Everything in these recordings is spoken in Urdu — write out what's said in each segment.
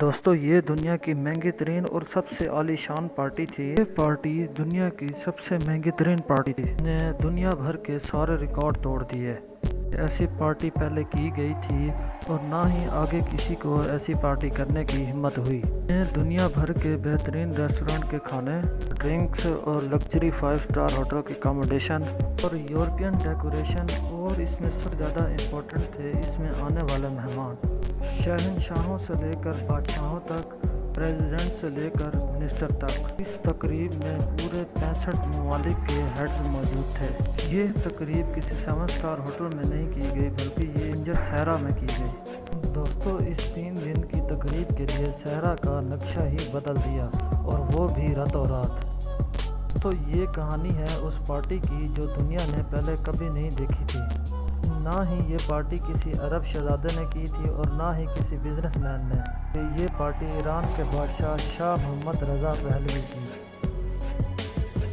دوستو یہ دنیا کی مہنگی ترین اور سب سے عالی شان پارٹی تھی۔ یہ پارٹی دنیا کی سب سے مہنگی ترین پارٹی تھی، نے دنیا بھر کے سارے ریکارڈ توڑ دیے۔ ایسی پارٹی پہلے کی گئی تھی اور نہ ہی آگے کسی کو ایسی پارٹی کرنے کی ہمت ہوئی۔ دنیا بھر کے بہترین ریسٹورنٹ کے کھانے، ڈرنکس اور لگژری 5 اسٹار ہوٹل کی اکاموڈیشن اور یورپین ڈیکوریشن، اور اس میں سب سے زیادہ امپورٹنٹ تھے اس میں آنے والے مہمان۔ شہنشاہوں سے لے کر بادشاہوں تک، پریزیڈنٹ سے لے کر منسٹر تک۔ اس تقریب میں پورے 65 ممالک کے ہیڈز موجود تھے۔ یہ تقریب کسی 7 اسٹار ہوٹل میں نہیں کی گئی بلکہ یہ منجر صحرا میں کی گئی۔ دوستو اس 3 دن کی تقریب کے لیے صحرا کا نقشہ ہی بدل دیا، اور وہ بھی راتوں رات۔ تو یہ کہانی ہے اس پارٹی کی جو دنیا نے پہلے کبھی نہیں دیکھی تھی۔ نہ ہی یہ پارٹی کسی عرب شہزادے نے کی تھی اور نہ ہی کسی بزنس مین نے۔ یہ پارٹی ایران کے بادشاہ شاہ محمد رضا پہلوی کی۔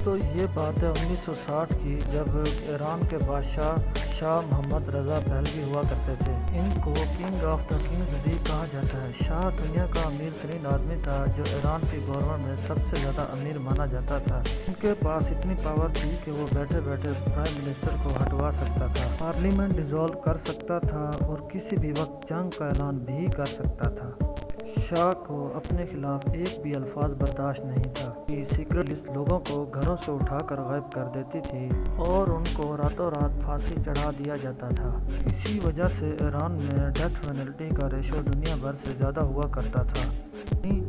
تو یہ بات ہے 1960 کی، جب ایران کے بادشاہ شاہ محمد رضا پہلوی ہوا کرتے تھے۔ ان کو کنگ آف دا کنگز بھی کہا جاتا ہے۔ شاہ دنیا کا امیر ترین آدمی تھا جو ایران کی گورنمنٹ میں سب سے زیادہ امیر مانا جاتا تھا۔ ان کے پاس اتنی پاور تھی کہ وہ بیٹھے بیٹھے پرائم منسٹر کو ہٹوا سکتا تھا، پارلیمنٹ ڈیزولو کر سکتا تھا اور کسی بھی وقت جنگ کا اعلان بھی کر سکتا تھا۔ شاہ کو اپنے خلاف ایک بھی الفاظ برداشت نہیں تھا۔ سیکرٹ لسٹ لوگوں کو گھروں سے اٹھا کر غائب کر دیتی تھی اور ان کو راتوں رات پھانسی چڑھا دیا جاتا تھا۔ اسی وجہ سے ایران میں ڈیتھ پینلٹی کا ریشو دنیا بھر سے زیادہ ہوا کرتا تھا۔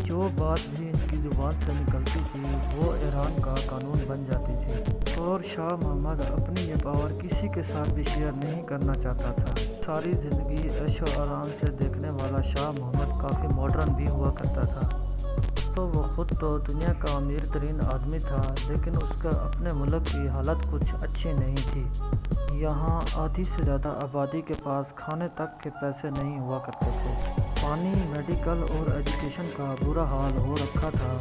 جو بات بھی ان کی زبان سے نکلتی تھی وہ ایران کا قانون بن جاتی تھی، اور شاہ محمد اپنی یہ پاور کسی کے ساتھ بھی شیئر نہیں کرنا چاہتا تھا۔ ساری زندگی عیش و آرام سے دیکھنے والا شاہ محمد کافی ماڈرن بھی ہوا کرتا تھا۔ تو وہ خود تو دنیا کا امیر ترین آدمی تھا، لیکن اس کا اپنے ملک کی حالت کچھ اچھی نہیں تھی۔ یہاں آدھی سے زیادہ آبادی کے پاس کھانے تک کے پیسے نہیں ہوا کرتے تھے۔ پانی، میڈیکل اور ایجوکیشن کا برا حال ہو رکھا تھا،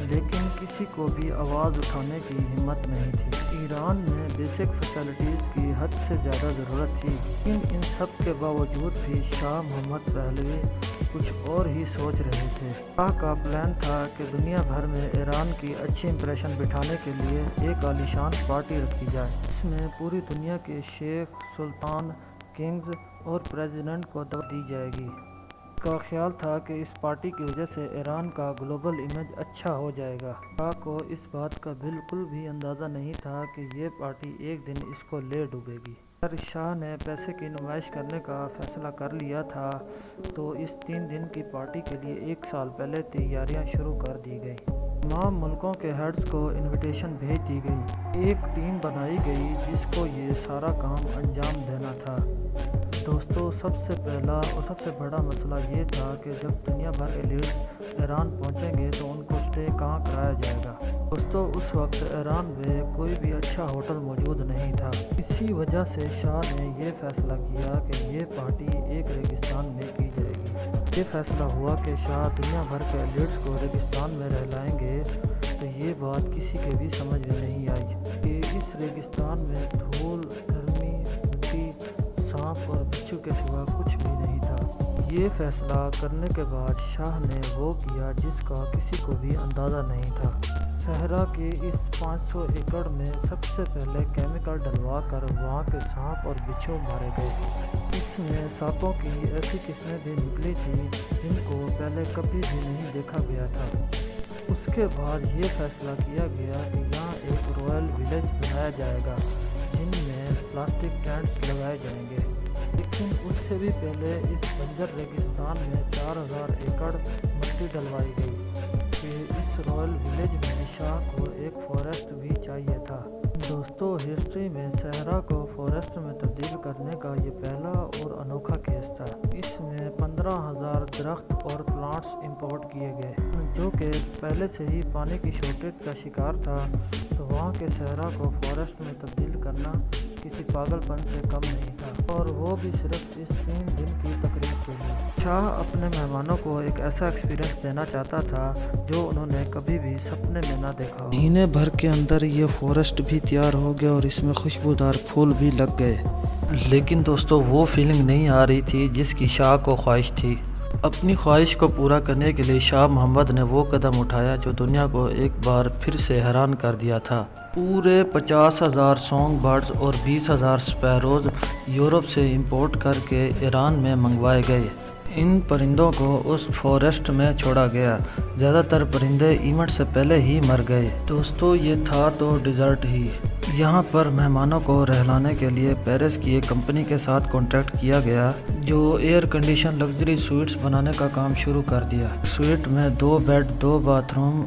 لیکن کسی کو بھی آواز اٹھانے کی ہمت نہیں تھی۔ ایران میں بیسک فیسلٹیز کی حد سے زیادہ ضرورت تھی، لیکن ان سب کے باوجود بھی شاہ محمد پہلوی کچھ اور ہی سوچ رہے تھے۔ شاہ کا پلان تھا کہ دنیا بھر میں ایران کی اچھی امپریشن بٹھانے کے لیے ایک عالیشان پارٹی رکھی جائے۔ اس میں پوری دنیا کے شیخ، سلطان، کنگز اور پریزیڈنٹ کو دعوت دی جائے گی۔ اس کا خیال تھا کہ اس پارٹی کی وجہ سے ایران کا گلوبل امیج اچھا ہو جائے گا۔ شاہ کو اس بات کا بالکل بھی اندازہ نہیں تھا کہ یہ پارٹی ایک دن اس کو لے ڈوبے گی۔ اگر شاہ نے پیسے کی نمائش کرنے کا فیصلہ کر لیا تھا تو اس 3 دن کی پارٹی کے لیے 1 سال پہلے تیاریاں شروع کر دی گئی۔ تمام ملکوں کے ہیڈز کو انویٹیشن بھیج دی گئی۔ ایک ٹیم بنائی گئی جس کو یہ سارا کام انجام دینا تھا۔ دوستو سب سے پہلا اور سب سے بڑا مسئلہ یہ تھا کہ جب دنیا بھر کے لیڈرز ایران پہنچیں گے تو ان کو اسٹے کہاں کرایا جائے گا۔ دوستو اس وقت ایران میں کوئی بھی اچھا ہوٹل موجود نہیں تھا۔ اسی وجہ سے شاہ نے یہ فیصلہ کیا کہ یہ پارٹی ایک ریگستان میں کی جائے گی۔ یہ فیصلہ ہوا کہ شاہ دنیا بھر کے لیڈرز کو ریگستان میں رہلائیں گے، تو یہ بات کسی کے بھی سمجھ میں نہیں آئی کہ اس ریگستان میں دھول، گرمی، مٹی، سانپ اور بچھو کے سوا کچھ بھی نہیں تھا۔ یہ فیصلہ کرنے کے بعد شاہ نے وہ کیا جس کا کسی کو بھی اندازہ نہیں تھا۔ صحرا کے اس 500 ایکڑ میں سب سے پہلے کیمیکل ڈلوا کر وہاں کے سانپ اور بچھو مارے گئے۔ اس میں سانپوں کی ایسی قسمیں بھی نکلی تھیں جن کو پہلے کبھی بھی نہیں دیکھا گیا تھا۔ اس کے بعد یہ فیصلہ کیا گیا کہ یہاں ایک رائل ولیج بنایا جائے گا جن میں پلاسٹک ٹینٹس لگائے جائیں گے، لیکن اس سے بھی پہلے اس بنجر ریگستان میں 4000 ایکڑ مٹی ڈلوائی گئی کہ اس رائل ولیج میں شاہ کو ایک فارسٹ بھی چاہیے تھا۔ دوستو ہسٹری میں صحرا کو فارسٹ میں تبدیل کرنے کا یہ پہلا اور انوکھا کیس تھا۔ اس میں 15,000 درخت اور پلانٹس امپورٹ کیے گئے، جو کہ پہلے سے ہی پانی کی شارٹیج کا شکار تھا، تو وہاں کے صحرا کو فارسٹ میں تبدیل کرنا کسی پاگل پن سے کم نہیں تھا، اور وہ بھی صرف اس 3 دن کی تقریب کے لیے۔ شاہ اپنے مہمانوں کو ایک ایسا ایکسپیرئنس دینا چاہتا تھا جو انہوں نے کبھی بھی سپنے میں نہ دیکھا ہو۔ مہینے بھر کے اندر یہ فارسٹ بھی تیار ہو گیا اور اس میں خوشبودار پھول بھی لگ گئے، لیکن دوستو وہ فیلنگ نہیں آ رہی تھی جس کی شاہ کو خواہش تھی۔ اپنی خواہش کو پورا کرنے کے لیے شاہ محمد نے وہ قدم اٹھایا جو دنیا کو ایک بار پھر سے حیران کر دیا تھا۔ پورے 50,000 سونگ برڈز اور 20,000 سپیروز یورپ سے امپورٹ کر کے ایران میں منگوائے گئے۔ ان پرندوں کو اس فارسٹ میں چھوڑا گیا۔ زیادہ تر پرندے ایونٹ سے پہلے ہی مر گئے۔ دوستو یہ تھا تو ڈیزرٹ ہی۔ یہاں پر مہمانوں کو رہلانے کے لیے پیرس کی ایک کمپنی کے ساتھ کانٹریکٹ کیا گیا جو ایئر کنڈیشن لگژری سویٹس بنانے کا کام شروع کر دیا۔ سویٹ میں 2 بیڈ، 2 باتھ روم،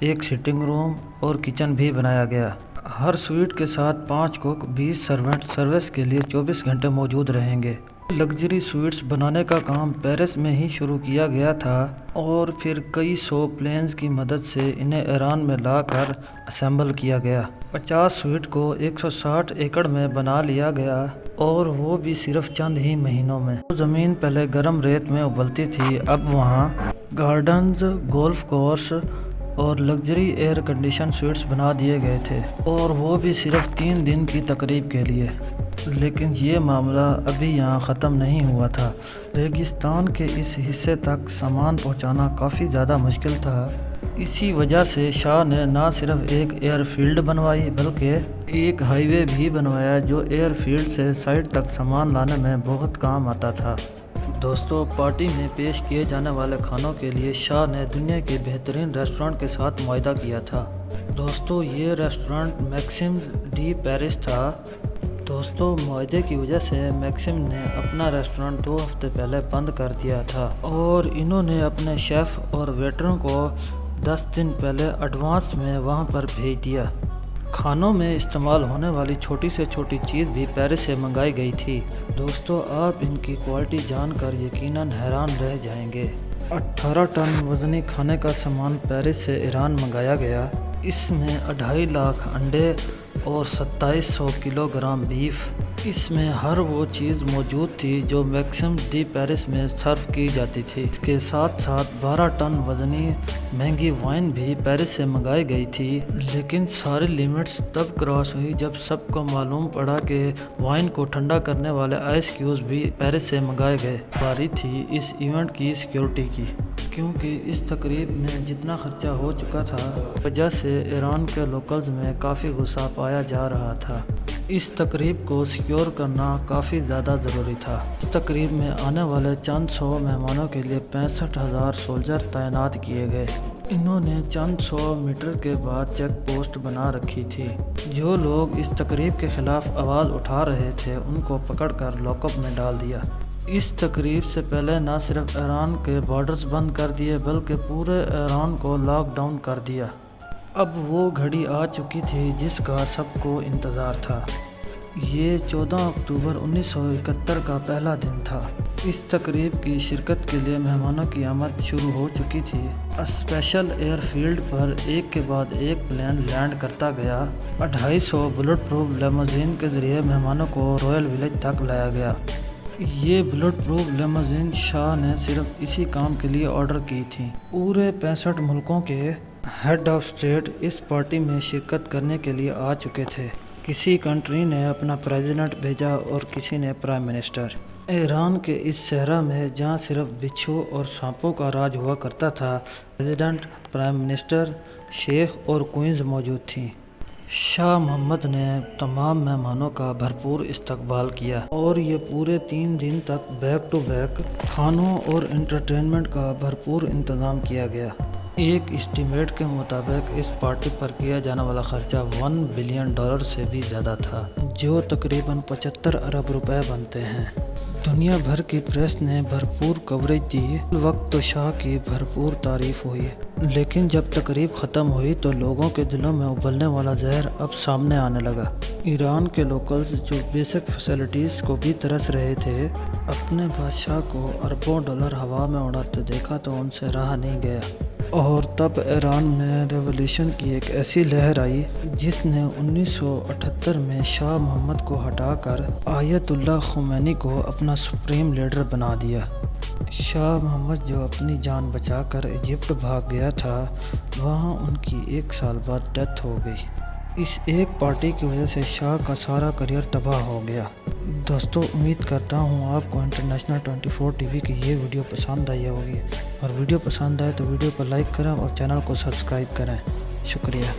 1 سٹنگ روم اور کچن بھی بنایا گیا۔ ہر سویٹ کے ساتھ 5 کوک، 20 سرونٹ سروس کے لیے 24 گھنٹے موجود رہیں گے۔ لگژری سویٹس بنانے کا کام پیرس میں ہی شروع کیا گیا تھا اور پھر کئی 100 پلینز کی مدد سے انہیں ایران میں لا کر اسمبل کیا گیا۔ 50 سویٹ کو 160 ایکڑ میں بنا لیا گیا اور وہ بھی صرف چند ہی مہینوں میں۔ زمین پہلے گرم ریت میں ابلتی تھی، اب وہاں گارڈنز، گولف کورس اور لگژری ایئر کنڈیشن سویٹس بنا دیے گئے تھے، اور وہ بھی صرف 3 دن کی تقریب کے لیے۔ لیکن یہ معاملہ ابھی یہاں ختم نہیں ہوا تھا۔ ریگستان کے اس حصے تک سامان پہنچانا کافی زیادہ مشکل تھا۔ اسی وجہ سے شاہ نے نہ صرف ایک ایئر فیلڈ بنوائی بلکہ ایک ہائی وے بھی بنوایا جو ایئر فیلڈ سے سائٹ تک سامان لانے میں بہت کام آتا تھا۔ دوستو پارٹی میں پیش کیے جانے والے کھانوں کے لیے شاہ نے دنیا کے بہترین ریسٹورنٹ کے ساتھ معاہدہ کیا تھا۔ دوستو یہ ریسٹورنٹ میکسمز ڈی پیرس تھا۔ دوستو معاہدے کی وجہ سے میکسم نے اپنا ریسٹورنٹ 2 ہفتے پہلے بند کر دیا تھا اور انہوں نے اپنے شیف اور ویٹروں کو 10 دن پہلے ایڈوانس میں وہاں پر بھیج دیا۔ کھانوں میں استعمال ہونے والی چھوٹی سے چھوٹی چیز بھی پیرس سے منگائی گئی تھی۔ دوستو آپ ان کی کوالٹی جان کر یقیناً حیران رہ جائیں گے۔ 18 ٹن وزنی کھانے کا سامان پیرس سے ایران منگایا گیا۔ اس میں 2.5 لاکھ انڈے اور 2700 کلو گرام بیف۔ اس میں ہر وہ چیز موجود تھی جو میکسم ڈی پیرس میں سرو کی جاتی تھی۔ اس کے ساتھ ساتھ 12 ٹن وزنی مہنگی وائن بھی پیرس سے منگائی گئی تھی، لیکن ساری لیمٹس تب کراس ہوئی جب سب کو معلوم پڑا کہ وائن کو ٹھنڈا کرنے والے آئس کیوبز بھی پیرس سے منگائے گئے۔ باری تھی اس ایونٹ کی سیکیورٹی کی، کیونکہ اس تقریب میں جتنا خرچہ ہو چکا تھا وجہ سے ایران کے لوکلز میں کافی غصہ پایا جا رہا تھا۔ اس تقریب کو سیکیور کرنا کافی زیادہ ضروری تھا۔ اس تقریب میں آنے والے چند 100 مہمانوں کے لیے 65,000 سولجر تعینات کیے گئے۔ انہوں نے چند 100 میٹر کے بعد چیک پوسٹ بنا رکھی تھی۔ جو لوگ اس تقریب کے خلاف آواز اٹھا رہے تھے ان کو پکڑ کر لاک اپ میں ڈال دیا۔ اس تقریب سے پہلے نہ صرف ایران کے بارڈرز بند کر دیے بلکہ پورے ایران کو لاک ڈاؤن کر دیا۔ اب وہ گھڑی آ چکی تھی جس کا سب کو انتظار تھا۔ یہ 14 اکتوبر 1971 کا پہلا دن تھا۔ اس تقریب کی شرکت کے لیے مہمانوں کی آمد شروع ہو چکی تھی۔ اسپیشل ایئر فیلڈ پر ایک کے بعد ایک پلین لینڈ کرتا گیا۔ 250 بلٹ پروف لیموزین کے ذریعے مہمانوں کو رائل ولیج تک لایا گیا۔ یہ بلٹ پروف لیموزین شاہ نے صرف اسی کام کے لیے آرڈر کی تھی۔ پورے 65 ملکوں کے ہیڈ آف اسٹیٹ اس پارٹی میں شرکت کرنے کے لیے آ چکے تھے۔ کسی کنٹری نے اپنا پریزیڈنٹ بھیجا اور کسی نے پرائم منسٹر۔ ایران کے اس صحرا میں جہاں صرف بچھو اور سانپوں کا راج ہوا کرتا تھا، پریزیڈنٹ، پرائم منسٹر، شیخ اور کوئنز موجود تھیں۔ شاہ محمد نے تمام مہمانوں کا بھرپور استقبال کیا اور یہ پورے 3 دن تک بیک ٹو بیک کھانوں اور انٹرٹینمنٹ کا بھرپور انتظام کیا گیا۔ ایک اسٹیمیٹ کے مطابق اس پارٹی پر کیا جانے والا خرچہ $1 بلین سے بھی زیادہ تھا، جو تقریباً 75 ارب روپے بنتے ہیں۔ دنیا بھر کی پریس نے بھرپور کوریج دی۔ وقت تو شاہ کی بھرپور تعریف ہوئی، لیکن جب تقریب ختم ہوئی تو لوگوں کے دلوں میں ابلنے والا زہر اب سامنے آنے لگا۔ ایران کے لوکلز جو بیسک فیسلٹیز کو بھی ترس رہے تھے، اپنے بادشاہ کو اربوں ڈالر ہوا میں اڑاتے دیکھا تو ان سے رہا نہیں گیا۔ اور تب ایران میں ریولیوشن کی ایک ایسی لہر آئی جس نے 1978 میں شاہ محمد کو ہٹا کر آیت اللہ خمینی کو اپنا سپریم لیڈر بنا دیا۔ شاہ محمد جو اپنی جان بچا کر ایجپٹ بھاگ گیا تھا، وہاں ان کی 1 سال بعد ڈیتھ ہو گئی۔ اس ایک پارٹی کی وجہ سے شاہ کا سارا کریئر تباہ ہو گیا۔ دوستو امید کرتا ہوں آپ کو انٹرنیشنل 24 ٹی وی کی یہ ویڈیو پسند آئی ہوگی، اور ویڈیو پسند آئے تو ویڈیو کو لائک کریں اور چینل کو سبسکرائب کریں۔ شکریہ۔